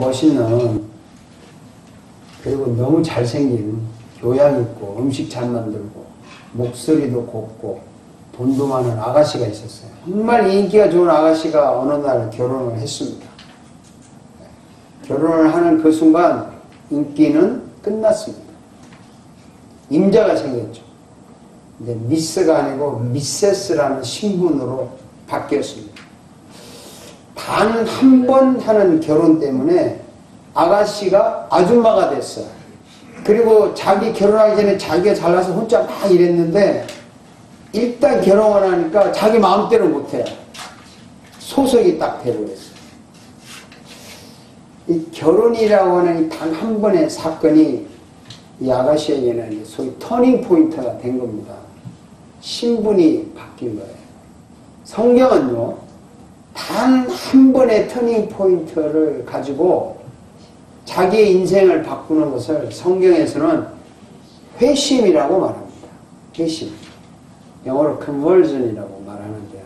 멋있는, 그리고 너무 잘생긴, 교양 있고 음식 잘 만들고 목소리도 곱고 돈도 많은 아가씨가 있었어요. 정말 인기가 좋은 아가씨가 어느 날 결혼을 했습니다. 결혼을 하는 그 순간 인기는 끝났습니다. 임자가 생겼죠. 근데 미스가 아니고 미세스라는 신분으로 바뀌었습니다. 단 한 번 하는 결혼 때문에 아가씨가 아줌마가 됐어요. 그리고 자기 결혼하기 전에 자기가 잘나서 혼자 막 일했는데 일단 결혼을 하니까 자기 마음대로 못해요. 소속이 딱 돼버렸어요. 이 결혼이라고 하는 단 한 번의 사건이 이 아가씨에게는 소위 터닝 포인트가 된 겁니다. 신분이 바뀐 거예요. 성경은요, 단 한 번의 터닝 포인트를 가지고 자기의 인생을 바꾸는 것을 성경에서는 회심이라고 말합니다. 회심. 영어로 conversion이라고 말하는데요.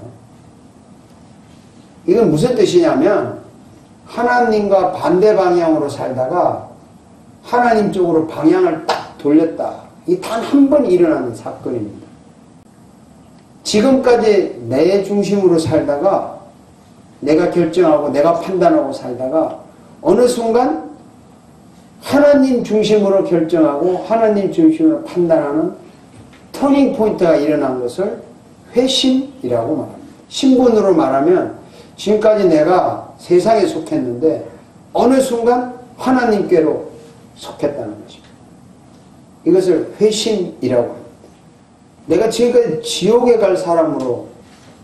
이건 무슨 뜻이냐면 하나님과 반대 방향으로 살다가 하나님 쪽으로 방향을 딱 돌렸다. 이 단 한 번 일어나는 사건입니다. 지금까지 내 중심으로 살다가 내가 결정하고 내가 판단하고 살다가 어느 순간 하나님 중심으로 결정하고 하나님 중심으로 판단하는 터닝 포인트가 일어난 것을 회심이라고 말합니다. 신분으로 말하면 지금까지 내가 세상에 속했는데 어느 순간 하나님께로 속했다는 것입니다. 이것을 회심이라고 합니다. 내가 지금까지 지옥에 갈 사람으로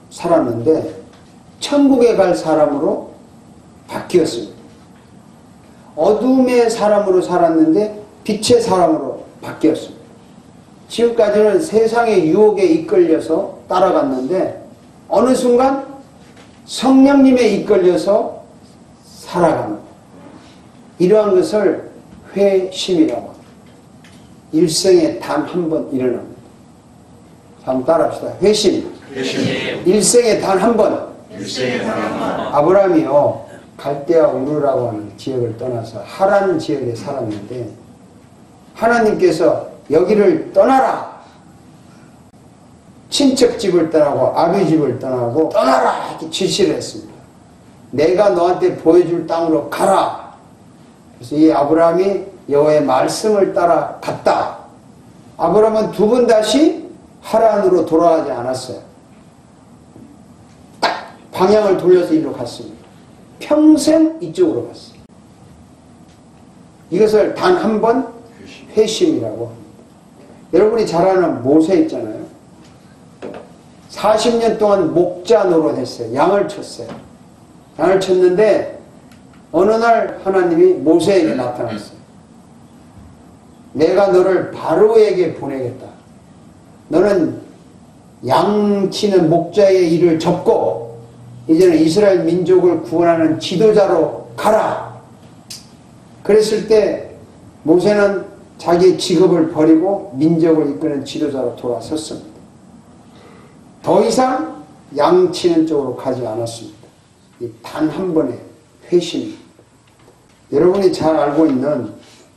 살았는데 천국에 갈 사람으로 바뀌었습니다. 어둠의 사람으로 살았는데 빛의 사람으로 바뀌었습니다. 지금까지는 세상의 유혹에 이끌려서 따라갔는데 어느 순간 성령님에 이끌려서 살아갑니다. 이러한 것을 회심이라고 합니다. 일생에 단 한 번 일어납니다. 한번 따라합시다. 회심. 일생에 단 한 번. 아브라함이요, 갈대아 우르라고 하는 지역을 떠나서 하란 지역에 살았는데 하나님께서 여기를 떠나라, 친척집을 떠나고 아비 집을 떠나고 떠나라 이렇게 지시를 했습니다. 내가 너한테 보여줄 땅으로 가라. 그래서 이 아브라함이 여호와의 말씀을 따라 갔다. 아브라함은 두 번 다시 하란으로 돌아가지 않았어요. 딱 방향을 돌려서 이리로 갔습니다. 평생 이쪽으로 갔어요. 이것을 단 한 번 회심이라고 합니다. 여러분이 잘 아는 모세 있잖아요. 40년 동안 목자 노릇했어요. 양을 쳤어요. 양을 쳤는데 어느 날 하나님이 모세에게 나타났어요. 내가 너를 바로에게 보내겠다. 너는 양 치는 목자의 일을 접고 이제는 이스라엘 민족을 구원하는 지도자로 가라. 그랬을 때 모세는 자기의 직업을 버리고 민족을 이끄는 지도자로 돌아섰습니다. 더 이상 양 치는 쪽으로 가지 않았습니다. 단 한 번의 회심. 여러분이 잘 알고 있는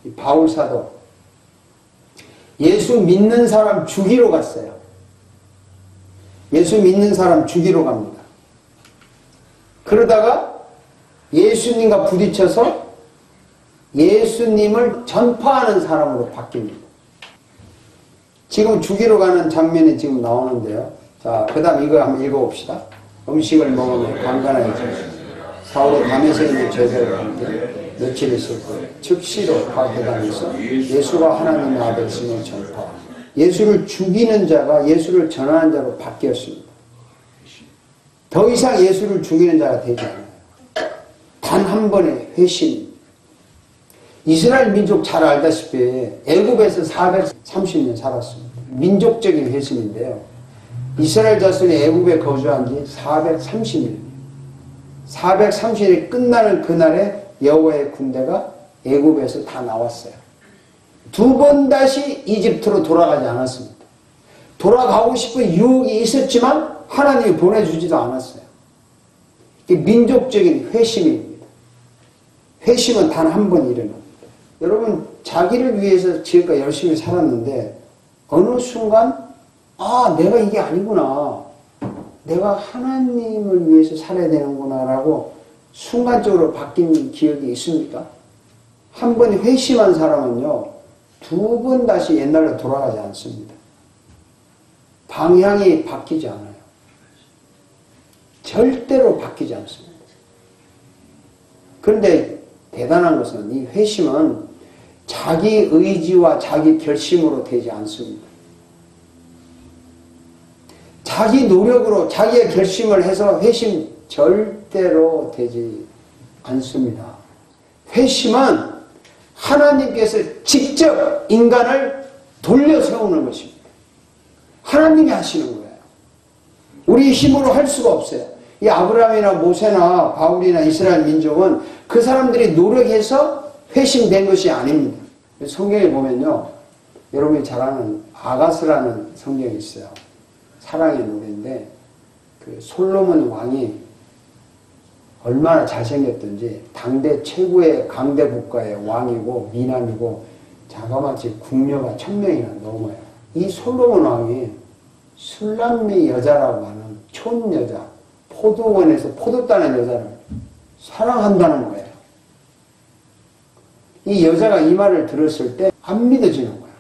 이 바울 사도, 예수 믿는 사람 죽이러 갔어요. 예수 믿는 사람 죽이러 갑니다. 그러다가 예수님과 부딪혀서 예수님을 전파하는 사람으로 바뀝니다. 지금 죽이러 가는 장면이 지금 나오는데요. 자, 그 다음 이거 한번 읽어봅시다. 음식을 먹으며 강간하였죠. 사울이 담에서 있는 제자들과 함께 며칠 있었고 즉시로 파괴당해서 예수가 하나님의 아들이심을 전파. 예수를 죽이는 자가 예수를 전하는 자로 바뀌었습니다. 더 이상 예수를 죽이는 자가 되지 않아요. 단 한 번의 회심. 이스라엘 민족 잘 알다시피 애굽에서 430년 살았습니다. 민족적인 회심인데요. 이스라엘 자손이 애굽에 거주한 지 430년. 430년이 끝나는 그날에 여호와의 군대가 애굽에서 다 나왔어요. 두 번 다시 이집트로 돌아가지 않았습니다. 돌아가고 싶은 유혹이 있었지만 하나님이 보내주지도 않았어요. 이게 민족적인 회심입니다. 회심은 단 한 번 일어납니다. 여러분 자기를 위해서 지금까지 열심히 살았는데 어느 순간 내가 이게 아니구나. 내가 하나님을 위해서 살아야 되는구나 라고 순간적으로 바뀐 기억이 있습니까? 한 번 회심한 사람은요. 두 번 다시 옛날로 돌아가지 않습니다. 방향이 바뀌지 않아요. 절대로 바뀌지 않습니다. 그런데 대단한 것은 이 회심은 자기 의지와 자기 결심으로 되지 않습니다. 자기 노력으로 자기의 결심을 해서 회심 절대로 되지 않습니다. 회심은 하나님께서 직접 인간을 돌려 세우는 것입니다. 하나님이 하시는 거예요. 우리 힘으로 할 수가 없어요. 이 아브라함이나 모세나 바울이나 이스라엘 민족은 그 사람들이 노력해서 회심된 것이 아닙니다. 성경에 보면요. 여러분이 잘 아는 아가스라는 성경이 있어요. 사랑의 노래인데 그 솔로몬 왕이 얼마나 잘생겼던지 당대 최고의 강대 국가의 왕이고 미남이고 자그마치 궁녀가 1000명이나 넘어요. 이 솔로몬 왕이 술람미 여자라고 하는 촌여자, 포도원에서 포도 따는 여자를 사랑한다는 거예요. 이 여자가 이 말을 들었을 때 안 믿어지는 거야.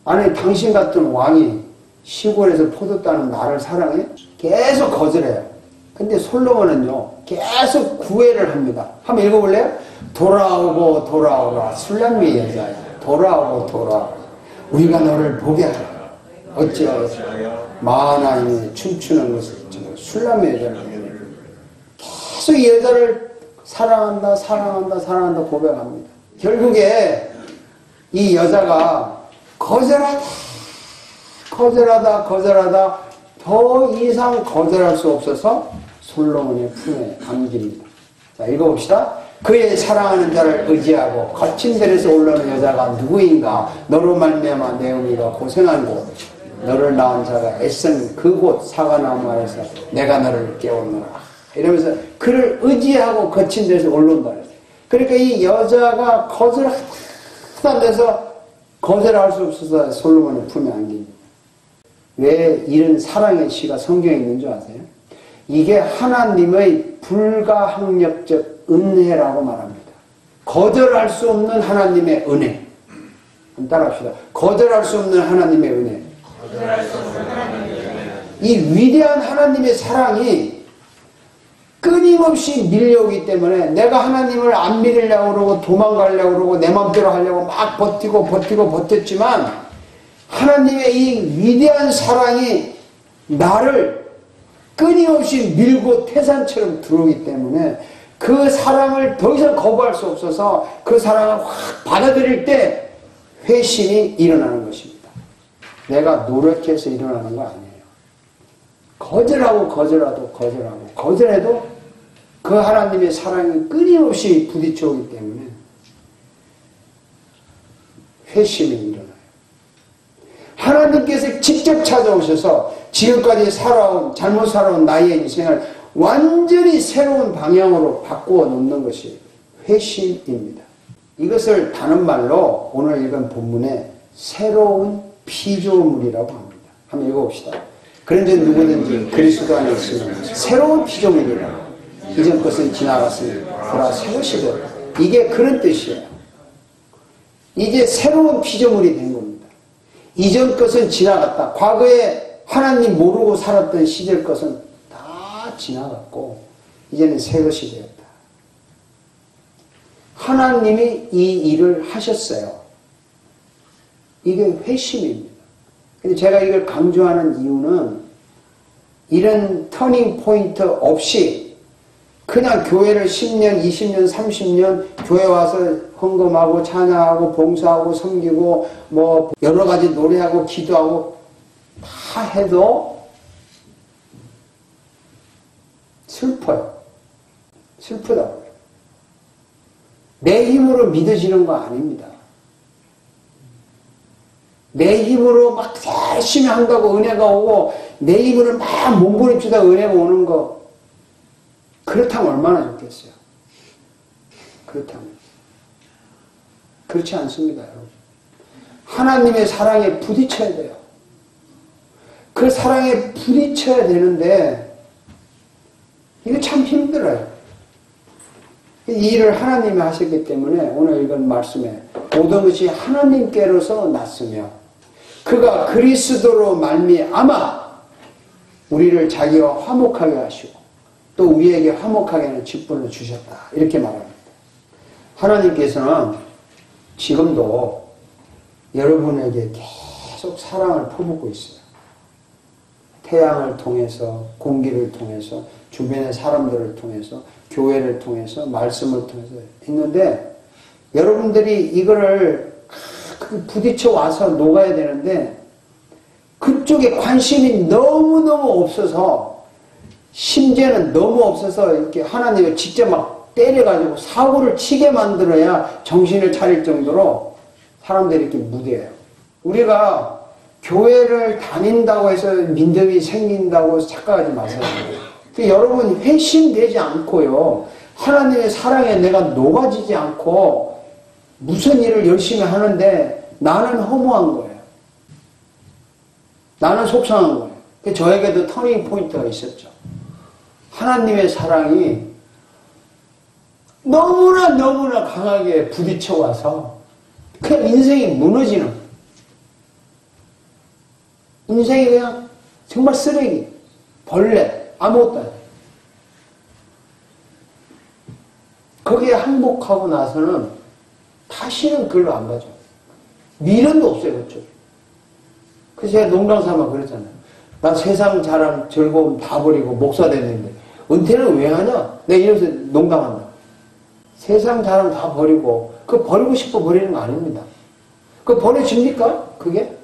아니 당신 같은 왕이 시골에서 포도 따는 나를 사랑해? 계속 거절해요. 근데 솔로몬은요 계속 구애를 합니다. 한번 읽어볼래요? 돌아오고 돌아오라 술람미 여자야. 돌아오고 돌아오라. 우리가 너를 보게 하라. 어찌하여 마하나임이 춤추는 것을 술람미 여자를 계속 이 여자를 사랑한다 사랑한다 사랑한다 고백합니다. 결국에 이 여자가 거절하다 더 이상 거절할 수 없어서 솔로몬의 품에 안깁니다. 자, 읽어봅시다. 그의 사랑하는 자를 의지하고 거친 데에서 올라오는 여자가 누구인가? 너로 말미암아 내 어미가 고생한 곳, 너를 낳은 자가 애쓴 그곳 사과나무 아래서 내가 너를 깨우노라. 이러면서 그를 의지하고 거친 데에서 올라온다. 그러니까 이 여자가 거절하다 데서 거절할 수 없어서 솔로몬의 품에 안깁니다. 왜 이런 사랑의 시가 성경에 있는 줄 아세요? 이게 하나님의 불가항력적 은혜라고 말합니다. 거절할 수 없는 하나님의 은혜. 한번 따라합시다. 거절할 수 없는 하나님의 은혜. 이 위대한 하나님의 사랑이 끊임없이 밀려오기 때문에 내가 하나님을 안 믿으려고 그러고 도망가려고 그러고 내 마음대로 하려고 막 버텼지만 하나님의 이 위대한 사랑이 나를 끊임없이 밀고 태산처럼 들어오기 때문에 그 사랑을 더 이상 거부할 수 없어서 그 사랑을 확 받아들일 때 회심이 일어나는 것입니다. 내가 노력해서 일어나는 거 아니에요. 거절해도 그 하나님의 사랑이 끊임없이 부딪혀오기 때문에 회심이 일어나요. 하나님께서 직접 찾아오셔서 지금까지 잘못 살아온 나의 인생을 완전히 새로운 방향으로 바꾸어 놓는 것이 회심입니다. 이것을 다른 말로 오늘 읽은 본문에 새로운 피조물이라고 합니다. 한번 읽어봅시다. 그런데 누구든지 그리스도 안에 있으면 새로운 피조물이라. 이전 것은 지나갔으니 보라 새 것이 되었다. 이게 그런 뜻이에요. 이제 새로운 피조물이 된 겁니다. 이전 것은 지나갔다. 과거에 하나님 모르고 살았던 시절 것은 다 지나갔고 이제는 새 것이 되었다. 하나님이 이 일을 하셨어요. 이게 회심입니다. 근데 제가 이걸 강조하는 이유는 이런 터닝 포인트 없이 그냥 교회를 10년, 20년, 30년 교회 와서 헌금하고 찬양하고 봉사하고 섬기고 뭐 여러 가지 노래하고 기도하고 다 해도 슬퍼요. 슬프다고요. 내 힘으로 믿어지는 거 아닙니다. 내 힘으로 막 열심히 한다고 은혜가 오고 내 힘으로 막 몸부림치다 은혜가 오는 거 그렇다면 얼마나 좋겠어요. 그렇다면 그렇지 않습니다, 여러분. 하나님의 사랑에 부딪혀야 돼요. 그 사랑에 부딪혀야 되는데 이거 참 힘들어요. 이 일을 하나님이 하셨기 때문에 오늘 읽은 말씀에 모든 것이 하나님께로서 났으며 그가 그리스도로 말미암아 우리를 자기와 화목하게 하시고 또 우리에게 화목하게 하는 직분을 주셨다. 이렇게 말합니다. 하나님께서는 지금도 여러분에게 계속 사랑을 퍼붓고 있어요. 태양을 통해서, 공기를 통해서, 주변의 사람들을 통해서, 교회를 통해서, 말씀을 통해서 했는데 여러분들이 이거를 부딪혀 와서 녹아야 되는데 그쪽에 관심이 너무너무 없어서 심지어는 너무 없어서 이렇게 하나님을 직접 막 때려가지고 사고를 치게 만들어야 정신을 차릴 정도로 사람들이 이렇게 무대해요. 우리가 교회를 다닌다고 해서 믿음이 생긴다고 착각하지 마세요. 여러분 회심되지 않고요. 하나님의 사랑에 내가 녹아지지 않고 무슨 일을 열심히 하는데 나는 허무한 거예요. 나는 속상한 거예요. 저에게도 터닝 포인트가 있었죠. 하나님의 사랑이 너무나 강하게 부딪혀 와서 그냥 인생이 무너지는 거예요. 인생이 그냥 정말 쓰레기, 벌레, 아무것도 아니에요. 거기에 항복하고 나서는 다시는 글로 안 가죠. 미련도 없어요, 그쪽에. 그래서 제가 농담삼아 그랬잖아요. 나 세상 자랑, 즐거움 다 버리고 목사 됐는데 은퇴는 왜 하냐? 내가 이러면서 농담한다. 세상 자랑 다 버리고 그거 버리고 싶어 버리는 거 아닙니다. 그거 버려집니까? 그게?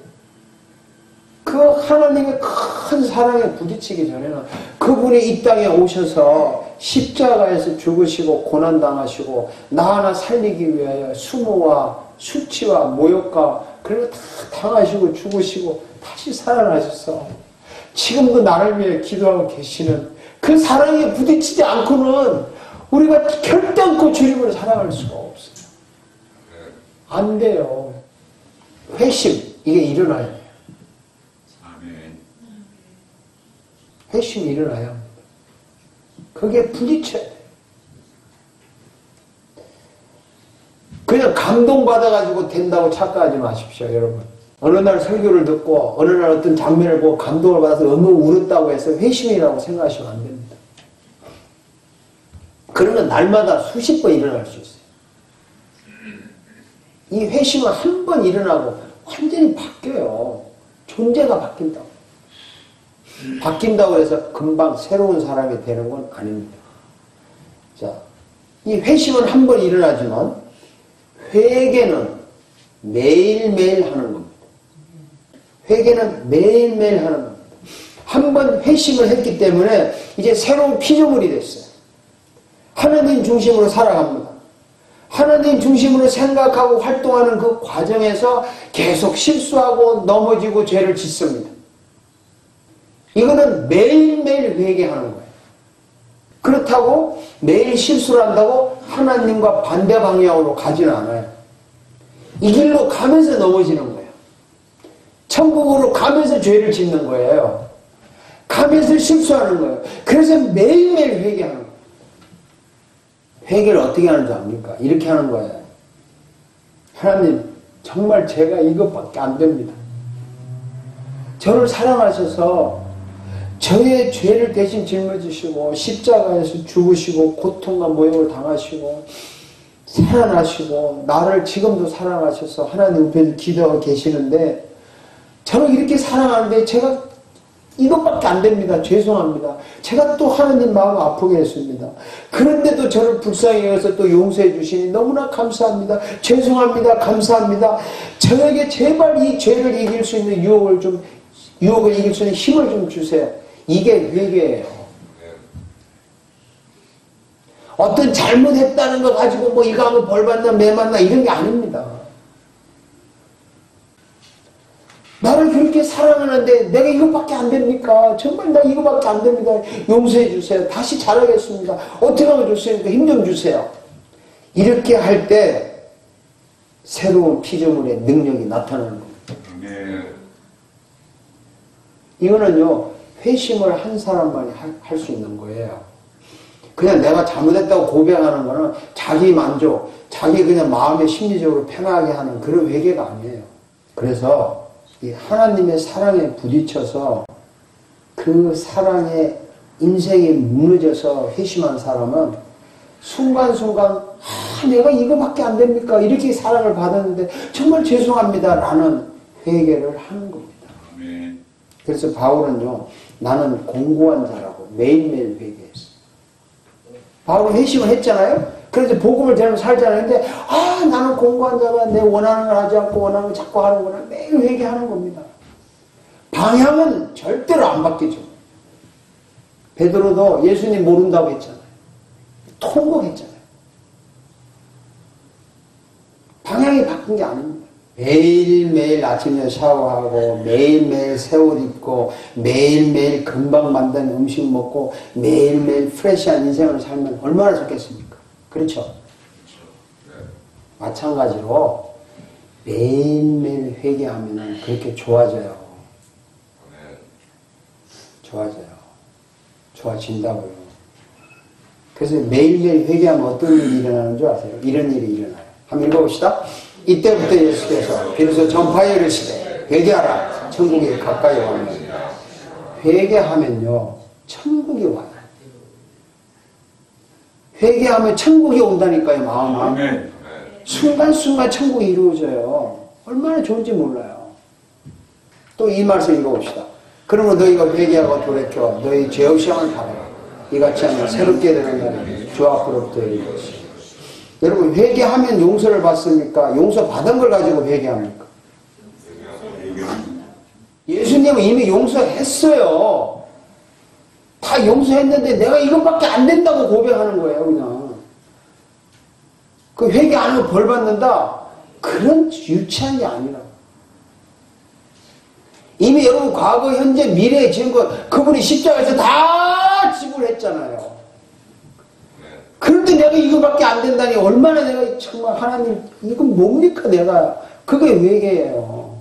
그 하나님의 큰 사랑에 부딪히기 전에는 그분이 이 땅에 오셔서 십자가에서 죽으시고 고난당하시고 나 하나 살리기 위하여 수모와 수치와 모욕과 그리고 다 당하시고 죽으시고 다시 살아나셔서 지금도 나를 위해 기도하고 계시는 그 사랑에 부딪히지 않고는 우리가 결단코 주님을 사랑할 수가 없어요. 안 돼요. 회심 이게 일어나야 돼요. 회심이 일어나야 합니다. 그게 부딪혀야 돼요. 그냥 감동받아가지고 된다고 착각하지 마십시오, 여러분. 어느 날 설교를 듣고 어느 날 어떤 장면을 보고 감동을 받아서 너무 울었다고 해서 회심이라고 생각하시면 안 됩니다. 그러면 날마다 수십 번 일어날 수 있어요. 이 회심은 한 번 일어나고 완전히 바뀌어요. 존재가 바뀐다고. 바뀐다고 해서 금방 새로운 사람이 되는 건 아닙니다. 자, 이 회심은 한 번 일어나지만 회개는 매일매일 하는 겁니다. 회개는 매일매일 하는 겁니다. 한 번 회심을 했기 때문에 이제 새로운 피조물이 됐어요. 하나님 중심으로 살아갑니다. 하나님 중심으로 생각하고 활동하는 그 과정에서 계속 실수하고 넘어지고 죄를 짓습니다. 이거는 매일매일 회개하는 거예요. 그렇다고 매일 실수를 한다고 하나님과 반대 방향으로 가지는 않아요. 이 길로 가면서 넘어지는 거예요. 천국으로 가면서 죄를 짓는 거예요. 가면서 실수하는 거예요. 그래서 매일매일 회개하는 거예요. 회개를 어떻게 하는지 압니까? 이렇게 하는 거예요. 하나님, 정말 제가 이것밖에 안 됩니다. 저를 사랑하셔서 저의 죄를 대신 짊어지시고 십자가에서 죽으시고 고통과 모욕을 당하시고 살아나시고 나를 지금도 사랑하셔서 하나님 앞에 기도하고 계시는데 저를 이렇게 사랑하는데 제가 이것밖에 안 됩니다. 죄송합니다. 제가 또 하나님 마음 아프게 했습니다. 그런데도 저를 불쌍히 여겨서 또 용서해 주시니 너무나 감사합니다. 죄송합니다. 감사합니다. 저에게 제발 이 죄를 이길 수 있는 유혹을 이길 수 있는 힘을 좀 주세요. 이게 회개예요. 어떤 잘못했다는 거 가지고 뭐 이거 하면 벌 받나 매 받나 이런 게 아닙니다. 나를 그렇게 사랑하는데 내가 이것밖에 안 됩니까? 정말 나 이거밖에 안 됩니다. 용서해 주세요. 다시 잘하겠습니다. 어떻게 하면 좋습니까? 힘 좀 주세요. 이렇게 할 때 새로운 피조물의 능력이 나타나는 겁니다. 아멘. 이거는요, 회심을 한 사람만이 할 수 있는 거예요. 그냥 내가 잘못했다고 고백하는 거는 자기 만족, 자기 그냥 마음에 심리적으로 편하게 하는 그런 회개가 아니에요. 그래서 이 하나님의 사랑에 부딪혀서 그 사랑에 인생이 무너져서 회심한 사람은 순간순간 내가 이거밖에 안 됩니까? 이렇게 사랑을 받았는데 정말 죄송합니다 라는 회개를 하는 겁니다. 아멘. 그래서 바울은요, 나는 공고한 자라고 매일매일 회개했어요. 바울은 회심을 했잖아요. 그래서 복음을 전하면 살잖아요. 근데 나는 공고한 자가 내 원하는 걸 하지 않고 원하는 걸 자꾸 하는구나. 매일 회개하는 겁니다. 방향은 절대로 안 바뀌죠. 베드로도 예수님 모른다고 했잖아요. 통곡했잖아요. 방향이 바뀐 게 아닙니다. 매일매일 아침에 샤워하고 매일매일 새 옷 입고 매일매일 금방 만든 음식 먹고 매일매일 프레시한 인생을 살면 얼마나 좋겠습니까? 그렇죠? 마찬가지로 매일매일 회개하면 그렇게 좋아져요. 좋아진다고요. 그래서 매일매일 회개하면 어떤 일이 일어나는 줄 아세요? 이런 일이 일어나요. 한번 읽어봅시다. 이때부터 예수께서 비로소 전파에 이르시되 회개하라 천국이 가까이 왔느니라. 회개하면요 천국이 와요. 회개하면 천국이 온다니까요. 마음은 순간순간 천국이 이루어져요. 얼마나 좋은지 몰라요. 또 이 말씀 읽어봅시다. 그러므로 너희가 회개하고 돌이켜 너희 죄의 시험을 받아라. 이같이 하면 새롭게 되는 날이 주 앞으로부터 이르는 것이. 여러분 회개하면 용서를 받습니까? 용서 받은 걸 가지고 회개합니까? 예수님은 이미 용서했어요. 다 용서했는데 내가 이것밖에 안 된다고 고백하는 거예요. 그냥 그 회개 안 하면 벌 받는다? 그런 유치한 게 아니라고. 이미 여러분 과거, 현재, 미래에 지은 거 그분이 십자가에서 다 지불했잖아요. 그런데 내가 이거밖에 안 된다니 얼마나 내가 정말 하나님 이건 뭡니까 내가. 그게 회개예요.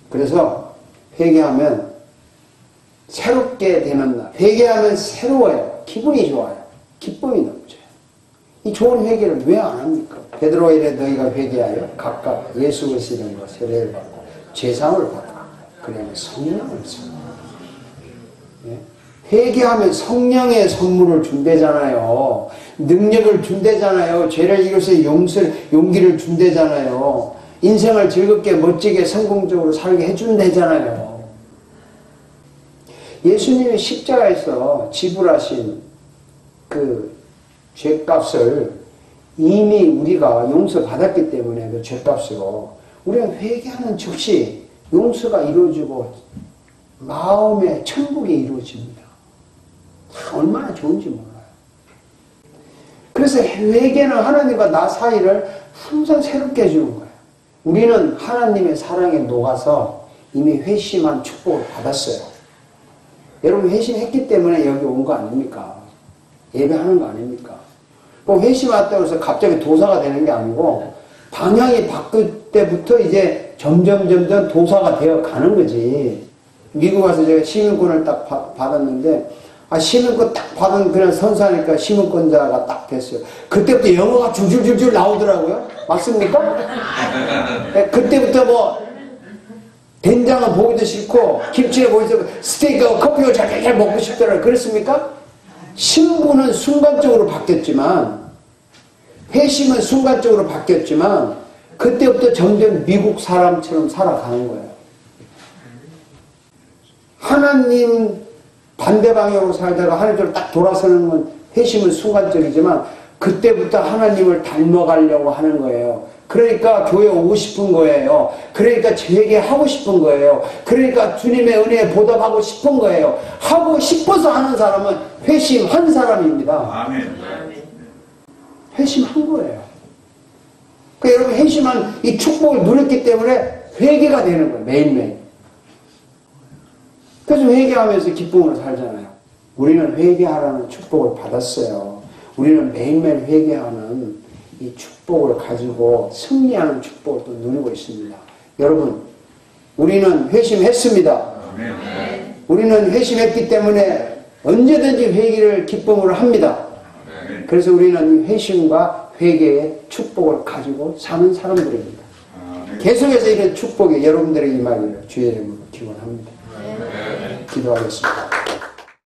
그래서 회개하면 새롭게 되는 날. 회개하면 새로워요. 기분이 좋아요. 기쁨이 넘쳐요. 이 좋은 회개를 왜 안 합니까? 베드로가 이래 너희가 회개하여 각각 예수 그리스도 이름으로 세례를 받고 제사함을 받아. 그러면 성령을 써. 예? 회개하면 성령의 선물을 준대잖아요. 능력을 준대잖아요. 죄를 이겨서 용기를 준대잖아요. 인생을 즐겁게 멋지게 성공적으로 살게 해준대잖아요. 예수님이 십자가에서 지불하신 그 죄값을 이미 우리가 용서받았기 때문에 그 죄값으로 우리가 회개하는 즉시 용서가 이루어지고 마음의 천국이 이루어집니다. 얼마나 좋은지 몰라요. 그래서 회개는 하나님과 나 사이를 항상 새롭게 해주는 거예요. 우리는 하나님의 사랑에 녹아서 이미 회심한 축복을 받았어요. 여러분 회심했기 때문에 여기 온 거 아닙니까? 예배하는 거 아닙니까? 뭐 회심 왔다고 해서 갑자기 도사가 되는 게 아니고 방향이 바뀔 때부터 이제 점점 도사가 되어 가는 거지. 미국 와서 제가 시민권을 딱 받았는데 시민권 딱 받은 그냥 선사니까 시민권자가 딱 됐어요. 그때부터 영어가 줄줄줄줄 나오더라고요. 맞습니까? 네, 그때부터 뭐 된장은 보기도 싫고 김치를 보기도 싫고 스테이크하고 커피를 잘 먹고 싶더라고요. 그렇습니까? 신분은 순간적으로 바뀌었지만 회심은 순간적으로 바뀌었지만 그때부터 점점 미국 사람처럼 살아가는 거예요. 하나님 반대 방향으로 살다가 하나님으로 딱 돌아서는 건 회심은 순간적이지만 그때부터 하나님을 닮아가려고 하는 거예요. 그러니까 교회 오고 싶은 거예요. 그러니까 회개하고 싶은 거예요. 그러니까 주님의 은혜에 보답하고 싶은 거예요. 하고 싶어서 하는 사람은 회심한 사람입니다. 아멘. 회심한 거예요. 그러니까 여러분 회심한 이 축복을 누렸기 때문에 회개가 되는 거예요. 매일매일. 그래서 회개하면서 기쁨으로 살잖아요. 우리는 회개하라는 축복을 받았어요. 우리는 매일매일 회개하는 이 축복을 가지고 승리하는 축복을 또 누리고 있습니다. 여러분, 우리는 회심했습니다. 우리는 회심했기 때문에 언제든지 회개를 기쁨으로 합니다. 그래서 우리는 회심과 회개의 축복을 가지고 사는 사람들입니다. 계속해서 이런 축복이 여러분들에게 임하기를 주의 이름으로 기원합니다. 기도하겠습니다.